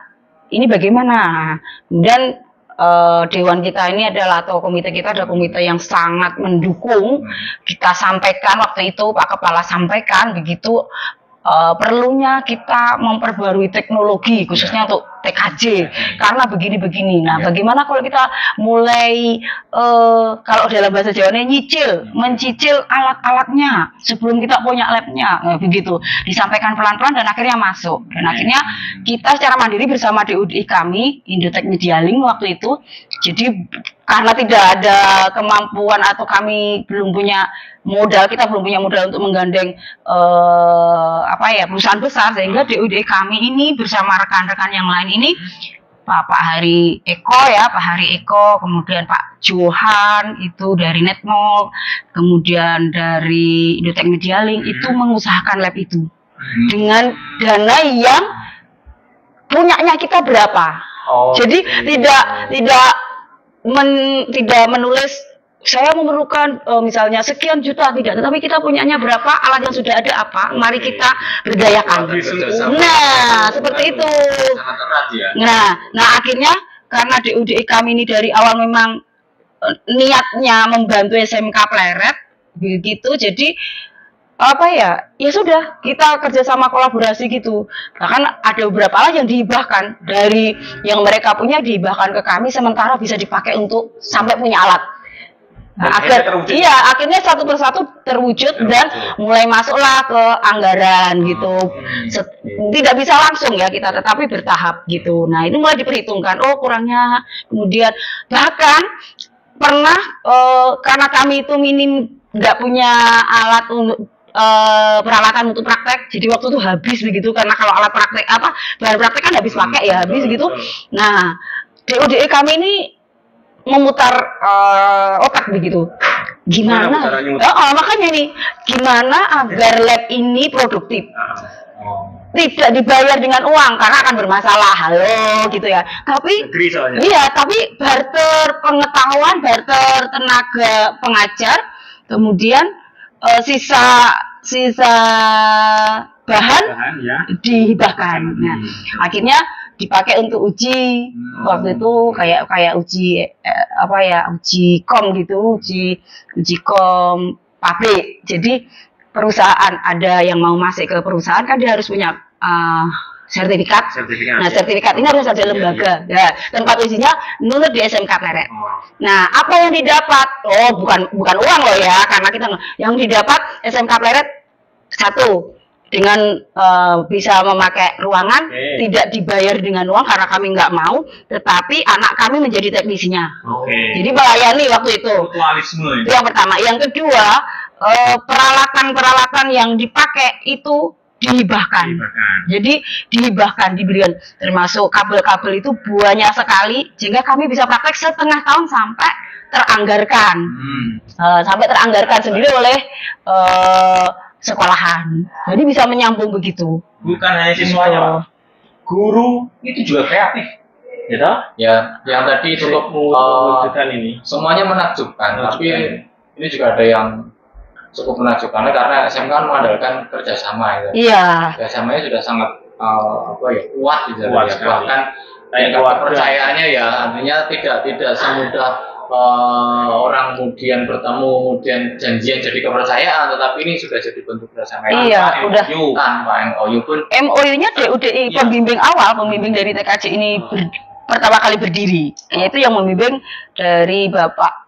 ini bagaimana. Dan dewan kita ini adalah atau komite kita adalah komite yang sangat mendukung. Kita sampaikan waktu itu Pak Kepala sampaikan begitu perlunya kita memperbarui teknologi khususnya untuk TKJ karena begini-begini. Nah, bagaimana kalau kita mulai kalau dalam bahasa Jawanya mencicil alat-alatnya sebelum kita punya labnya, begitu disampaikan pelan-pelan dan akhirnya masuk. Dan akhirnya kita secara mandiri bersama DUDI kami Indotek Media Link waktu itu. Jadi karena tidak ada kemampuan atau kami belum punya modal, kita belum punya modal untuk menggandeng perusahaan besar sehingga DUDI kami ini bersama rekan-rekan yang lain ini Pak Hari Eko, kemudian Pak Johan itu dari Netmol, kemudian dari Indotek Media Link itu mengusahakan lab itu dengan dana yang punyanya kita berapa. Jadi tidak menulis saya memerlukan misalnya sekian juta tidak, tetapi kita punyanya berapa, alat yang sudah ada apa, mari kita berdayakan. Nah, seperti itu. Nah, akhirnya karena DUDI kami ini dari awal memang niatnya membantu SMK Pleret begitu, jadi ya sudah kita kerjasama kolaborasi gitu. Bahkan ada beberapa alat yang dihibahkan dari yang mereka punya dihibahkan ke kami sementara bisa dipakai untuk sampai punya alat. Nah, akhirnya satu persatu terwujud dan mulai masuklah ke anggaran gitu. Tidak bisa langsung ya kita, tetapi bertahap gitu. Nah, itu mulai diperhitungkan. Oh, kurangnya. Kemudian bahkan pernah karena kami itu minim nggak punya alat untuk peralatan untuk praktek, jadi waktu itu habis begitu karena kalau alat praktek bahan praktek kan habis pakai ya habis gitu. Nah, DUDI kami ini memutar otak begitu. Gimana? Makanya nih, gimana agar lab ini produktif? Tidak dibayar dengan uang karena akan bermasalah, halo gitu ya. Tapi tapi barter pengetahuan, barter tenaga pengajar, kemudian sisa bahan dihibahkan. Nah, akhirnya dipakai untuk uji waktu itu kayak uji uji kom gitu, uji kom pabrik. Jadi perusahaan ada yang mau masuk ke perusahaan kan dia harus punya sertifikat. Nah, sertifikat ini harus ada lembaga. Ya, tempat ujinya menurut di SMK Pleret. Nah, apa yang didapat? Oh, bukan uang loh ya, karena kita yang didapat SMK Pleret satu dengan bisa memakai ruangan, tidak dibayar dengan uang karena kami nggak mau, tetapi anak kami menjadi teknisinya. Jadi melayani waktu itu. Itu yang pertama. Yang kedua, peralatan-peralatan yang dipakai itu dihibahkan. Jadi dihibahkan, diberikan, termasuk kabel-kabel itu banyak sekali sehingga kami bisa praktek setengah tahun sampai teranggarkan. Sampai teranggarkan sendiri oleh sekolahan. Jadi bisa menyambung begitu.
Bukan hanya siswanya, Pak. Guru itu juga kreatif. Gitu?
Ya, yang tadi cukup
ini.
Semuanya menakjubkan, tapi ini juga ada yang cukup menakjubkan karena SMK kan mengandalkan kerjasama ya.
Iya.
Kerjasamanya sudah sangat kuat gitu ya. Bahkan kepercayaannya ya artinya tidak semudah orang kemudian bertemu kemudian janjian jadi kepercayaan, tetapi ini sudah jadi bentuk kerjasama.
Iya, udah.
Tanpa MOU pun.
MOU-nya DUDI pembimbing awal, pembimbing dari TKJ ini pertama kali berdiri, yaitu yang membimbing dari Bapak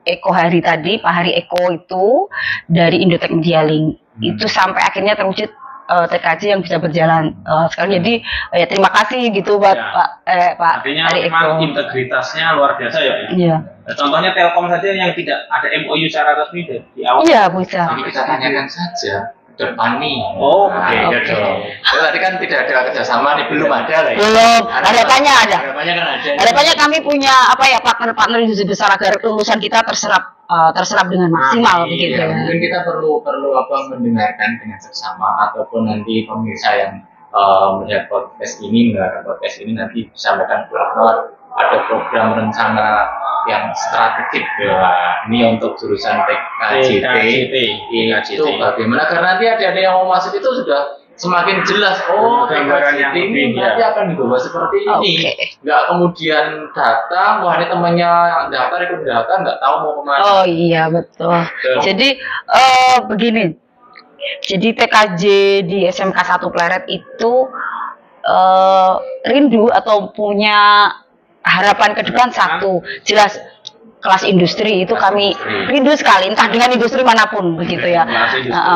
Eko Hari tadi, Pak Hari Eko itu dari Indotek Media Link. Itu sampai akhirnya terwujud TKJ yang bisa berjalan sekarang. Jadi ya terima kasih gitu buat Pak
artinya
Hari
memang
Eko.
Integritasnya luar biasa ya.
Iya.
Contohnya Telkom saja yang tidak ada MOU secara resmi di awal.
Iya bisa.
Tapi kita tanyakan saja ke depan nih.
Oke.
Tadi kan tidak ada kerjasama nih, belum ada lah.
Belum. Harapannya ada.
Harapannya kan ada.
Harapannya kami punya partner-partner yang besar agar lulusan kita terserap dengan maksimal begitu.
Iya, mungkin kita perlu mendengarkan dengan seksama, ataupun nanti pemirsa yang melihat podcast ini nanti disampaikan bahwa ada program rencana yang strategik ini untuk jurusan TKJT itu bagaimana, karena nanti ada yang mau masuk itu sudah semakin jelas TKJT ini nanti akan dibawa seperti ini. Nggak kemudian datang, wah ini temannya daftar ikut daftar nggak tahu mau kemana.
Oh iya betul. Jadi begini, jadi TKJ di SMK 1 Pleret itu rindu atau punya harapan ke depan satu, jelas kelas industri itu kami rindu sekali, entah dengan industri manapun begitu ya,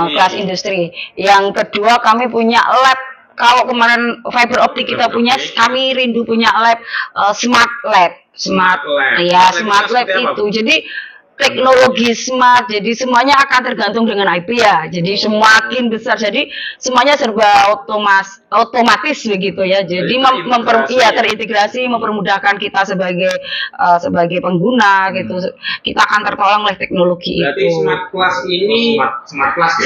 kelas industri. Yang kedua kami punya lab, kalau kemarin fiber optik kita punya, kami rindu punya lab, smart lab itu. Jadi teknologi smart, jadi semuanya akan tergantung dengan IP ya, jadi semakin besar, jadi semuanya serba otomatis begitu ya, jadi terintegrasi, mempermudahkan kita sebagai pengguna gitu, kita akan tertolong oleh teknologi.
Berarti
itu.
smart class ini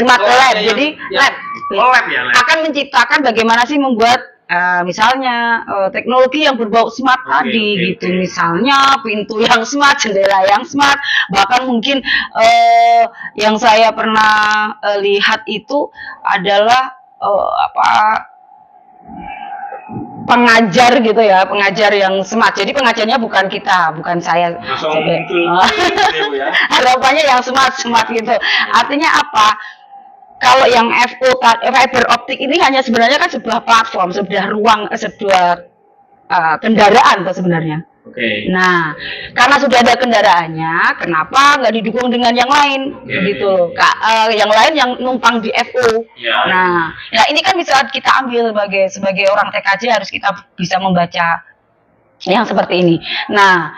smart lab, jadi lab akan menciptakan bagaimana sih membuat misalnya teknologi yang berbau smart tadi gitu, misalnya pintu yang smart, jendela yang smart, bahkan mungkin yang saya pernah lihat itu adalah pengajar gitu ya, pengajar yang smart. Jadi pengajarnya bukan kita, bukan saya. Harapannya yang smart gitu. Artinya apa? Kalau yang fiber optik ini hanya sebenarnya kan sebuah platform, sebuah ruang, sebuah kendaraan sebenarnya. Nah, karena sudah ada kendaraannya, kenapa nggak didukung dengan yang lain, gitu loh? Yang lain yang numpang di FO. Nah, ini kan bisa kita ambil sebagai orang TKJ, harus kita bisa membaca yang seperti ini. Nah,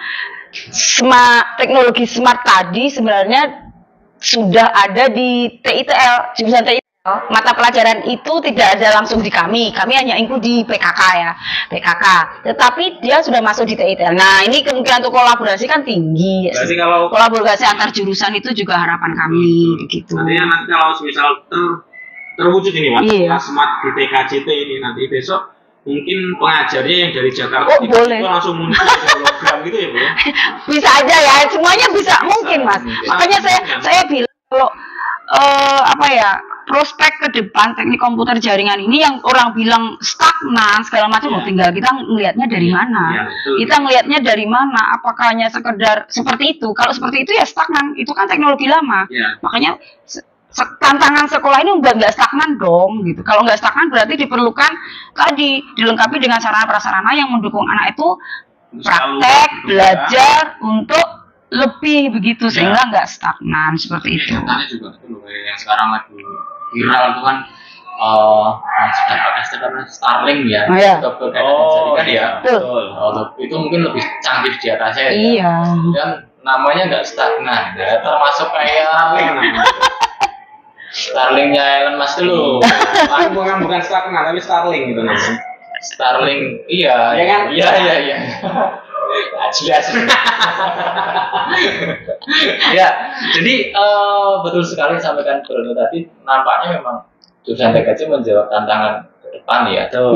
teknologi smart tadi sebenarnya sudah ada di TITL, jurusan TITL. Mata pelajaran itu tidak ada langsung di kami hanya include di PKK ya, tetapi dia sudah masuk di TITL. Nah, ini kemungkinan untuk kolaborasi kan tinggi.
Berarti kalau
kolaborasi antar jurusan itu juga harapan kami, gitu.
Artinya nanti kalau misal terwujud ini Mas, smart di TKJT ini nanti besok mungkin pengajarnya yang dari Jakarta itu langsung muncul program gitu ya Bu?
Bisa aja ya, semuanya bisa mungkin Mas. Makanya saya bilang kalau prospek ke depan teknik komputer jaringan ini yang orang bilang stagnan segala macam, tinggal kita ngelihatnya dari mana. Kita ngelihatnya dari mana? Apakah hanya sekedar seperti itu? Kalau seperti itu ya stagnan, itu kan teknologi lama. Makanya tantangan sekolah ini nggak stagnan dong gitu. Kalau nggak stagnan berarti diperlukan tadi dilengkapi dengan sarana prasarana yang mendukung anak itu praktek belajar untuk lebih begitu, sehingga nggak stagnan seperti itu.
Contohnya juga itu loh, yang sekarang lagi viral itu kan sudah pakai Starlink ya, untuk jaringan ya. Itu mungkin lebih canggih di atasnya ya. Dan namanya nggak stagnan, ya, termasuk kayak Starlinknya Elon Musk dulu.
Bukan stagnan tapi Starlink gitu namanya.
Starlink, iya kan? Iya. Jelas. Ya, jadi betul sekali sampaikan Bruno tadi. Nampaknya memang jurusan TKJ menjawab tantangan ke depan ya. Betul.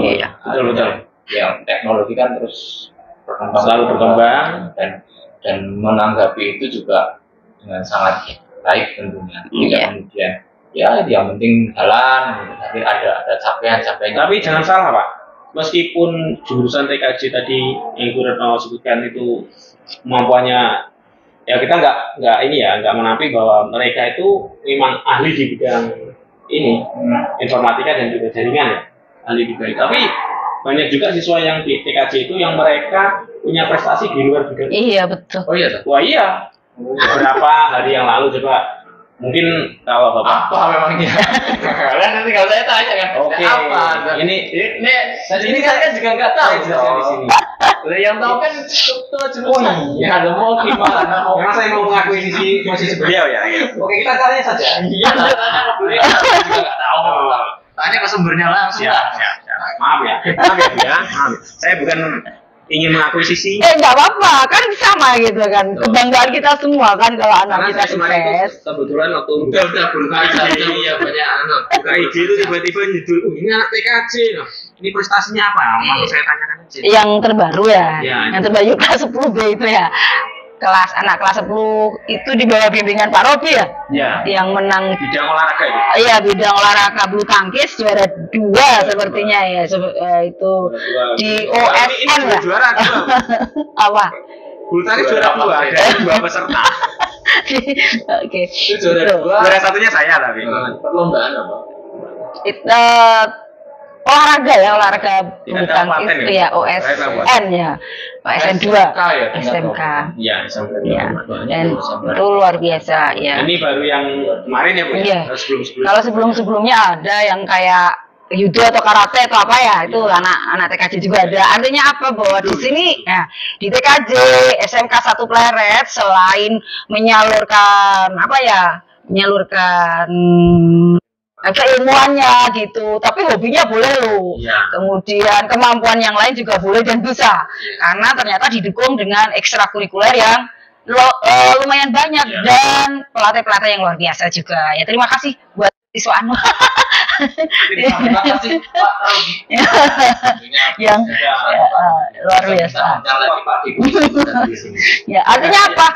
Yang teknologi kan terus
selalu berkembang
dan menanggapi itu juga dengan sangat baik tentunya. Tidak kemudian ya yang penting jalan, tapi ada capaian-capaiannya.
Tapi jangan salah Pak, meskipun jurusan TKJ tadi yang Bu Retno sebutkan itu kemampuannya, ya kita nggak menampik bahwa mereka itu memang ahli di bidang ini, informatika dan juga jaringan ya, ahli di bidang. Tapi banyak juga siswa yang di TKJ itu yang mereka punya prestasi di luar bidang.
Iya betul.
Oh iya.
Wah iya. Beberapa hari yang lalu coba. Mungkin kalau Bapak
apa memangnya? Kalian nanti kalau saya tanya kan.
Oke.
Apa? Ini saya kan juga nggak tahu jelaskan di sini. Yang tahu kan ketua jurusan. Ya, mau gimana?
Karena saya mau mengakui posisi beliau ya. Oke, kita tanya saja.
Iya, tanya ke beliau. Saya juga nggak tahu. Tanya ke sumbernya langsung.
Siap. Maaf ya. Saya bukan ingin mengakuisisi.
Nggak apa-apa, kan sama gitu kan. Kebanggaan kita semua kan kalau anak kita sukses.
Kebetulan waktu
udah buka IG, ya banyak anak.
Buka IG itu tiba-tiba judul, ini anak TKJ loh. Ini prestasinya apa? Langsung saya tanyakan aja.
Yang terbaru ya. Yang terbaru kelas 10B itu ya. Anak kelas 10 itu di bawah bimbingan Pak Robi ya?
Ya.
Yang menang
bidang olahraga itu.
Iya, bidang olahraga bulu tangkis juara 2 sepertinya ya. Itu di OSN ya.
Juara 2.
Apa?
Bulu tangkis juara 2 dari 2 peserta.
Oke.
Itu juara 2.
Juara satunya saya tapi.
Perlombaan apa?
Olahraga bulu tangkis itu ya OSN ya. OSN 2 SMK.
Iya, SMK.
Ya. Dan itu luar biasa ya.
Ini baru yang kemarin ya Bu?
Iya.
Sebelum-sebelumnya.
Kalau sebelum-sebelumnya ada yang kayak judo atau karate atau apa ya, itu anak TKJ juga ada. Artinya apa? Bahwa di sini ya, di TKJ SMK 1 Pleret selain menyalurkan keilmuannya gitu, tapi hobinya boleh loh.
Ya.
Kemudian kemampuan yang lain juga boleh dan bisa, karena ternyata didukung dengan ekstrakurikuler yang lumayan banyak dan pelatih-pelatih yang luar biasa juga. Ya terima kasih buat siswa Anu.
Terima kasih Pak Rogi.
Yang luar biasa. Ya artinya apa?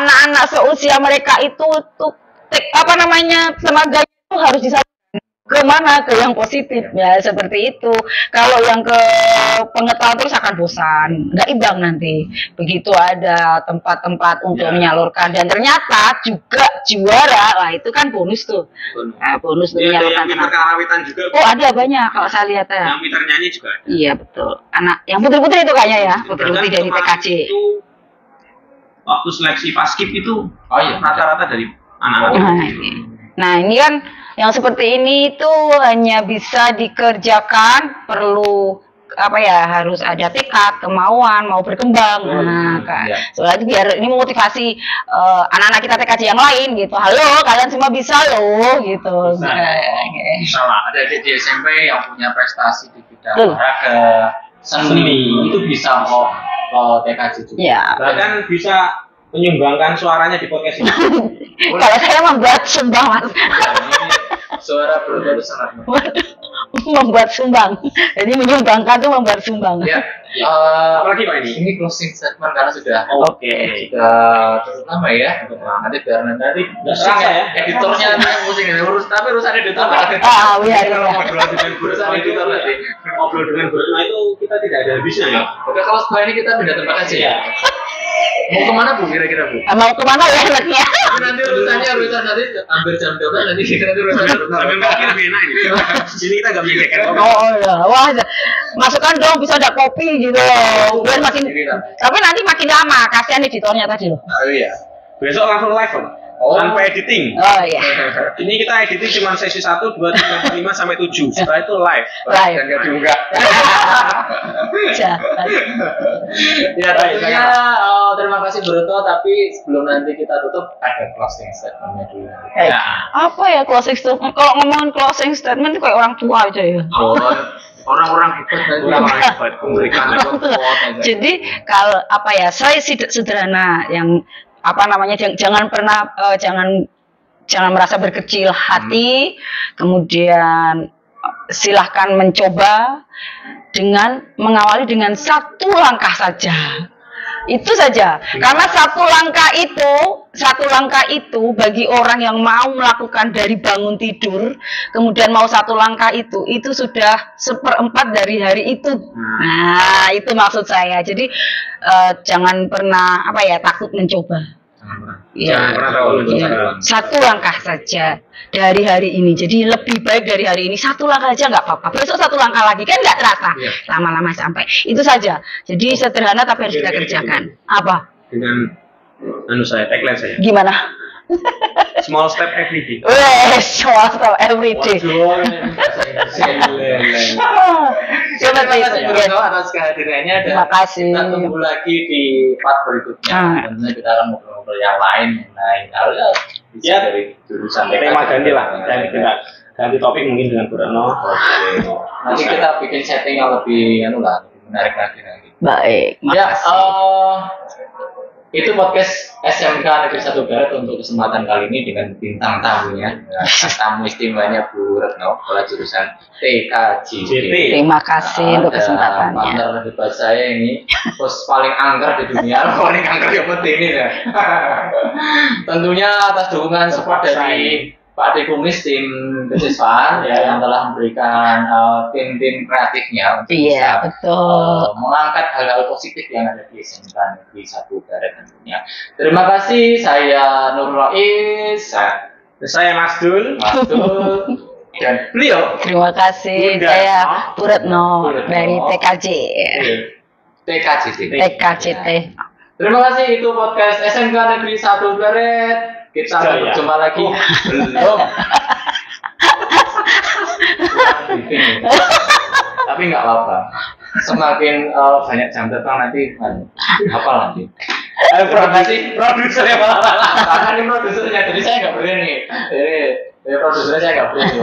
Anak-anak seusia mereka itu tuh tenaga itu harus disalurkan ke mana, ke yang positif ya, seperti itu. Kalau yang ke pengetahuan terus akan bosan, nggak imbang nanti. Begitu ada tempat-tempat untuk menyalurkan dan ternyata juga juara, lah itu kan bonus tuh. Bonus untuk menyalurkan.
Ada yang karawitan juga.
Oh ada banyak kalau saya lihat ya.
Yang pintar nyanyi juga ada.
Iya betul. Anak yang putri-putri itu kayaknya ya, putri-putri dari TKJ.
Waktu seleksi paskib itu rata-rata dari anak-anak.
Nah ini kan yang seperti ini itu hanya bisa dikerjakan perlu harus ada tekad, kemauan, mau berkembang. Soalnya biar ini memotivasi anak-anak kita TKJ yang lain gitu. Halo, kalian semua bisa loh gitu.
Bisa lah. Ada di SMP yang punya prestasi di bidang olahraga, seni, itu bisa kok TKJ juga.
Ya.
Bahkan bisa menyumbangkan suaranya di podcast ini.
Kalau saya membuat sumbang mas.
Suara baru sangat
membuat sumbang. Jadi menyumbangkan itu membuat sumbang.
Ya.
Apalagi Pak ini?
Ini closing statement karena sudah cukup lama ya. Nanti biar nanti editornya yang pusing tapi urusan editor.
Ngobrol dengan Bu Retno itu kita tidak ada habisnya ya.
Oke, kalau setelah ini kita pindah tempat aja ya. Mau kemana Bu kira-kira Bu?
Mau kemana ya anaknya?
Nanti urusan nanti hampir jam 12 nanti urusan.
Sambil makin lebih enak ini. Sini kita nggak menyediakan kopi.
Oh iya, wah masukkan dong bisa ada kopi gitu. Biar makin. Tapi nanti makin lama, kasihan editornya tadi loh.
Oh iya.
Besok langsung live loh. Tanpa editing.
Oh iya.
Ini kita editing cuma sesi 1, 2, 3, 5 sampai 7. Setelah itu live.
Dan nggak dibuka. Ya tentunya terima kasih Bu Retno, tapi sebelum nanti kita tutup ada closing statementnya dulu.
Apa ya closing statement? Kalau ngomongin closing statement itu kayak orang tua aja ya.
Orang-orang hebat memberikan support.
Jadi kalau saya sederhana yang jangan pernah jangan merasa berkecil hati, kemudian silahkan mencoba dengan mengawali dengan 1 langkah saja. Itu saja. Karena 1 langkah itu satu langkah itu bagi orang yang mau melakukan dari bangun tidur, kemudian mau satu langkah itu sudah 1/4 dari hari itu. Nah, itu maksud saya. Jadi jangan pernah takut mencoba.
Jangan pernah tahu
satu langkah saja dari hari ini. Jadi lebih baik dari hari ini satu langkah aja nggak apa-apa. Besok satu langkah lagi kan nggak terasa lama-lama sampai. Itu saja. Jadi sederhana tapi harus kita kerjakan. Apa?
Dengan saya tagline saya.
Gimana?
Small step every day.
Small step every day.
Terima kasih Bruno atas kehadirannya dan
terima kasih.
Kita tunggu lagi di part berikutnya. Tentunya kita akan ngobrol-ngobrol yang lain mengenai hal dari jurusan
tema ganti lah. Dan kita ganti topik mungkin dengan Bruno.
Nanti kita bikin setting yang lebih menarik lagi nanti.
Baik.
Makasih. Itu podcast SMK Negeri 1 Barat untuk kesempatan kali ini dengan bintang tamunya, tamu istimewanya Bu Retno, kepala jurusan TKJT.
Terima kasih untuk kesempatannya.
Partner hebat saya ini, bos paling angker di dunia, paling angker yang penting ini ya. Tentunya atas dukungan support dari Pak Dekumis tim kesiswaan yang telah memberikan tim-tim kreatifnya untuk bisa mengangkat hal-hal positif yang ada di SMK Negeri 1 Barat tentunya. Terima kasih, saya Nur Rois,
saya Mas Dul,
dan beliau.
Terima kasih, saya Bu Retno dari TKJT.
Terima kasih, itu podcast SMK Negeri 1 Barat. Kita berjumpa lagi. Belum. Tapi nggak apa-apa. Semakin banyak jam terbang nanti apa nanti? Terima kasih produsernya malah. Karena ini produsernya, jadi saya nggak boleh nih. Jadi produsernya saya nggak boleh nih.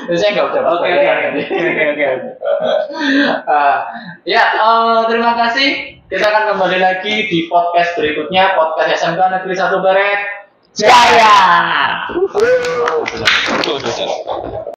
Jadi saya nggak boleh. Oke. Ya, terima kasih. Kita akan kembali lagi di podcast berikutnya, podcast SMK Negeri 1 Barat.
Jaya.